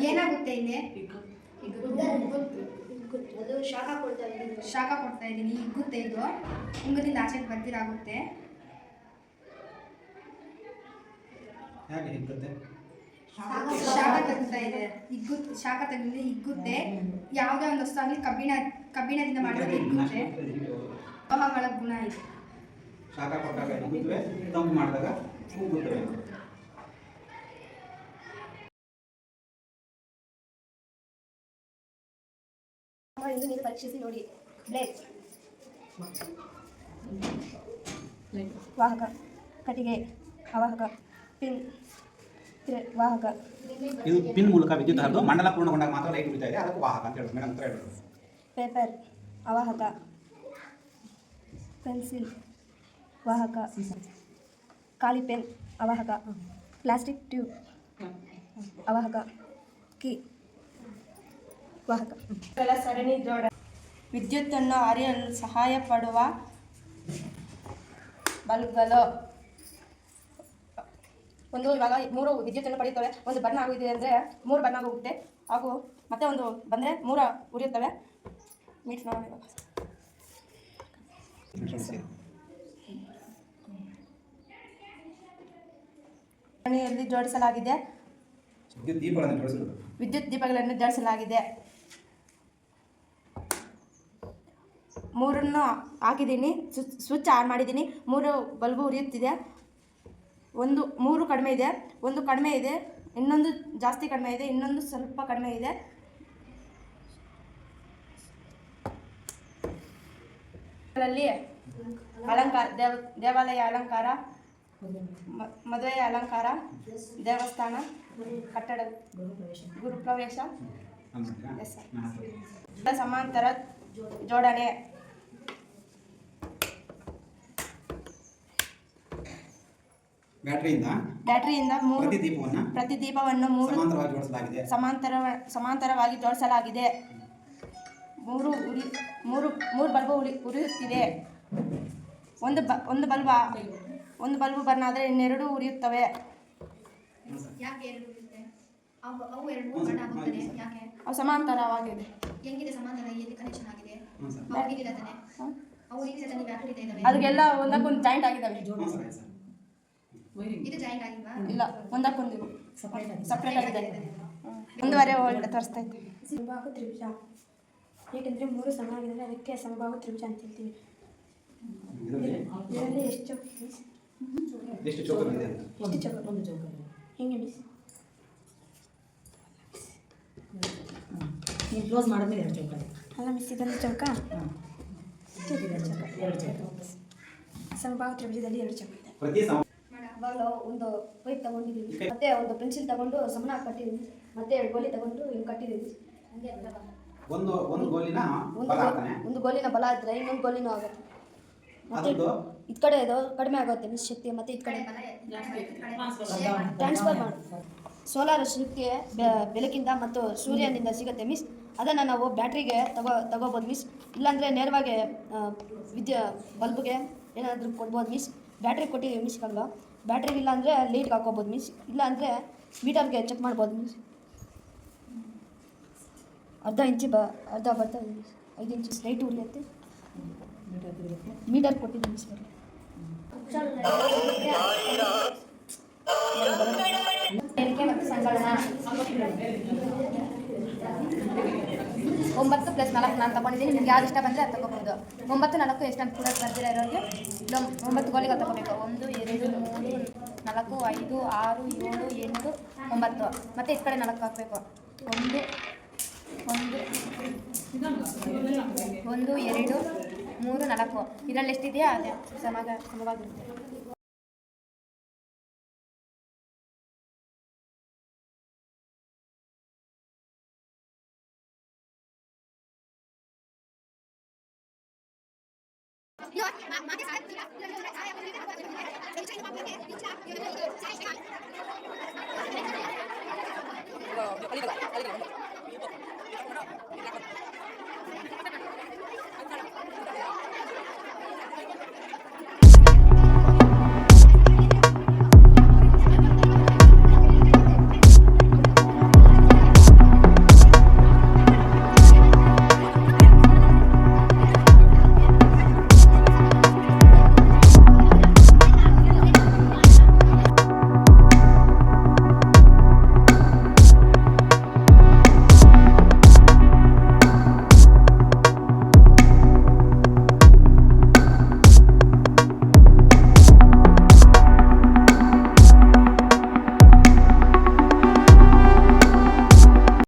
ಏನಾಗುತ್ತೆ ಇಲ್ಲಿ? ಅದು ಶಾಖ ಕೊಡ್ತಾ ಇದ್ದೀನಿ. ಹಿಗ್ಗುತ್ತೆ ಇದು. ಉಂಗದಿಂದ ಆಚೆಗೆ ಬರ್ತಿರಾಗುತ್ತೆ. ಶಾಖ ತಗ್ತಾ ಇದೆ. ಶಾಖ ತೆಗೆದ್ರೆ ಹಿಗ್ಗುತ್ತೆ. ಯಾವುದೇ ಒಂದು ವಸ್ತು ಆಗಲಿ ಕಬ್ಬಿಣದಿಂದ ಮಾಡಿದ್ರೆ ಹಿಗ್ಗುತ್ತೆ. ಲೋಹಗಳ ಗುಣ ಇದೆ. ಶಾಖ ಕೊಟ್ಟಾಗ ಹಿಗ್ಗುತ್ತವೆ, ತಂಪು ಮಾಡಿದಾಗ ಉಬ್ಬುತ್ತವೆ. ಇದು ನೀವು ಪರೀಕ್ಷಿಸಿ ನೋಡಿ. ಬ್ಲೇಡ್, ವಾಹಕ, ಕಟ್ಟಿಗೆ, ಅವಾಹಕ, ಪಿನ್, ವಾಹಕ. ಇದು ಪಿನ್ ಮೂಲಕ ವಿದ್ಯುತ್ ಹರಿದು ಮಂಡಲ ಪೂರ್ಣಗೊಂಡಾಗ ಮಾತ್ರ ಲೈಟ್ ಉಳಿತಾ ಇದೆ, ಅದಕ್ಕೆ ವಾಹಕ ಅಂತ ಹೇಳೋದು. ಮೇಡಮ್ ಹತ್ರ ಹೇಳೋದು. ಪೇಪರ್, ಅವಾಹಕ. ಪೆನ್ಸಿಲ್, ವಾಹಕ. ಖಾಲಿ ಪೆನ್, ಅವಾಹಕ. ಪ್ಲಾಸ್ಟಿಕ್ ಟ್ಯೂಬ್, ಅವಾಹಕ. ಕೀ, ವಾಹಕ. ಸರಣಿ ಜೋಡ ವಿದ್ಯುತ್ತನ್ನು ಹರಿಯಲು ಸಹಾಯ ಪಡುವ ಬಲ್ಬ್ಗಳು. ಇವಾಗ 3 ವಿದ್ಯುತ್ತನ್ನು ಪಡೆಯುತ್ತವೆ. ಒಂದು ಬಣ್ಣ ಆಗಿದೆ ಅಂದರೆ 3 ಬಣ್ಣ ಹೋಗುತ್ತೆ, ಹಾಗೂ ಮತ್ತೆ ಒಂದು ಬಂದರೆ 3 ಉರಿಯುತ್ತವೆ. ಮೀಟ್ ನೋಡೋಣ ಇವಾಗ. ಸರಣಿಯಲ್ಲಿ ಜೋಡಿಸಲಾಗಿದೆ. ವಿದ್ಯುತ್ ದೀಪಗಳನ್ನು ಜೋಡಿಸಲಾಗಿದೆ. 3 ಹಾಕಿದ್ದೀನಿ, ಸ್ವಿಚ್ ಆನ್ ಮಾಡಿದ್ದೀನಿ. 3 ಬಲ್ಬು ಉರಿಯುತ್ತಿದೆ. 3 ಕಡಿಮೆ ಇದೆ, 1 ಕಡಿಮೆ ಇದೆ, ಇನ್ನೊಂದು ಜಾಸ್ತಿ ಕಡಿಮೆ ಇದೆ, ಇನ್ನೊಂದು ಸ್ವಲ್ಪ ಕಡಿಮೆ ಇದೆ. ಅಲಂಕಾರ, ದೇವಾಲಯ ಅಲಂಕಾರ, ಮದುವೆಯ ಅಲಂಕಾರ, ದೇವಸ್ಥಾನ, ಕಟ್ಟಡ, ಗುರುಪ್ರವೇಶ, ಸಮಾಂತರ ಜೋಡಣೆ. ಬ್ಯಾಟರಿಯಿಂದ ಪ್ರತಿ ದೀಪವನ್ನು 3 ಸಮಾಂತರವಾಗಿ ಜೋಡಿಸಲಾಗಿದೆ. 3 ಬಲ್ಬು ಉರಿಯುತ್ತಿದೆ. ಒಂದು ಬಲ್ಬು ಬರ್ನ್ ಆದರೆ ಇನ್ನೆರಡು ಉರಿಯುತ್ತವೆ. ಅವು ಸಮಾಂತರವಾಗಿದೆ. ಅದಕ್ಕೆಲ್ಲ ಒಂದಕ್ಕೊಂದು ಜಾಯಿಂಟ್ ಆಗಿದ್ದಾವೆ. ಇಲ್ಲ, ಒಂದಕ್ಕೊಂದು ಸಪ್ರೇಟ್ ಆಗಿದೆ. ಒಂದೂವರೆ ಒಳಗಡೆ ತೋರಿಸ್ತಾ ಇದ್ದೆ. ಸಮಬಾಹು ತ್ರಿಭುಜ, ಏಕೆಂದರೆ 3 ಸಮ ಆಗಿದ್ರೆ ಅದಕ್ಕೆ ಸಮಬಾಹು ತ್ರಿಭುಜ ಅಂತ ಹೇಳ್ತೀವಿ. ಇದರಲ್ಲಿ ಎಷ್ಟು ಚೌಕ? ಹಿಂಗೆ ಮಿಸ್ ನೀವು ಕ್ಲೋಸ್ ಮಾಡಿದ್ಮೇಲೆ 2 ಚೌಕ ಅಲ್ಲ ಮಿಸ್, ಇದೊಂದು ಚೌಕ. ಸಮಬಾಹು ತ್ರಿಭುಜದಲ್ಲಿ 2 ಚೌಕ ಇದೆ. ಇವಾಗ ಒಂದು ಪೈಪ್ ತಗೊಂಡಿದ್ದೀವಿ, ಮತ್ತೆ ಒಂದು ಪೆನ್ಸಿಲ್ ತಗೊಂಡು ಸಮನ ಕಟ್ಟಿದ್ದೀವಿ, ಮತ್ತೆ 2 ಗೋಲಿ ತಗೊಂಡು ಹಿಂಗೆ ಕಟ್ಟಿದ್ದೀವಿ. ಹಂಗೆ ಒಂದು ಗೋಲಿನ ಬಲ ಆದರೆ ಇನ್ನೊಂದು ಗೋಲಿನೂ ಆಗುತ್ತೆ. ಮತ್ತೆ ಇದು ಕಡೆ ಇದು ಕಡಿಮೆ ಆಗುತ್ತೆ ಮಿಸ್ ಶಕ್ತಿ, ಮತ್ತೆ ಇದು ಕಡೆ ಟ್ರಾನ್ಸ್ಫರ್ ಮಾಡಿ. ಸೋಲಾರ್ ಶಕ್ತಿ ಬೆಳಕಿಂದ ಮತ್ತು ಸೂರ್ಯನಿಂದ ಸಿಗುತ್ತೆ ಮಿಸ್. ಅದನ್ನು ನಾವು ಬ್ಯಾಟ್ರಿಗೆ ತಗೋಬೋದು ಮಿಸ್. ಇಲ್ಲಾಂದರೆ ನೇರವಾಗಿ ಬಲ್ಬ್ಗೆ ಏನಾದರೂ ಕೊಡ್ಬೋದು ಮಿಸ್. ಬ್ಯಾಟ್ರಿ ಕೊಟ್ಟಿದ್ದೀವಿ ಮಿಸ್. ಇವಾಗ ಬ್ಯಾಟ್ರಿಗೆ ಇಲ್ಲ ಅಂದರೆ ಲೈಟ್ಗೆ ಹಾಕೋಬೋದು ಮಿಸ್. ಇಲ್ಲ ಅಂದರೆ ಮೀಟರ್ಗೆ ಚೆಕ್ ಮಾಡ್ಬೋದು ಮಿಸ್. ಅರ್ಧ ಬರ್ತದೆ ಮಿಸ್. 5 ಇಂಚ್ ಲೈಟ್ ಉರಿಯುತ್ತೆ. ಮೀಟರ್ ಕೊಟ್ಟಿದ್ದೀವಿ ಮಿಸ್. ಎಣಿಕೆ ಮತ್ತು ಸಂಕಲನ 9 + 4 ನಾನು ತಗೊಂಡಿದ್ದೀನಿ. ನಿಮ್ಗೆ ಯಾವ್ದು ಇಷ್ಟ ಬಂದರೆ ಅದು ತಗೋಬೋದು. 9, 4 ಎಷ್ಟು ಅಂತ ಕೂಡ ಬರ್ದಿರ ಇರೋರಿಗೆ 9 ಗೋಲಿಗಳು ತಗೋಬೇಕು. 1, 2, 3, 4, 5, 6, 7, 8, 9. ಮತ್ತು ಈ ಕಡೆ 4 ಹಾಕಬೇಕು. 1, 2, 3, 4. ಇದರಲ್ಲಿ ಎಷ್ಟಿದೆಯಾ ಅದೇ ಸಮವಾಗಿರುತ್ತೆ. ಅಲ್ಲಿಗೆ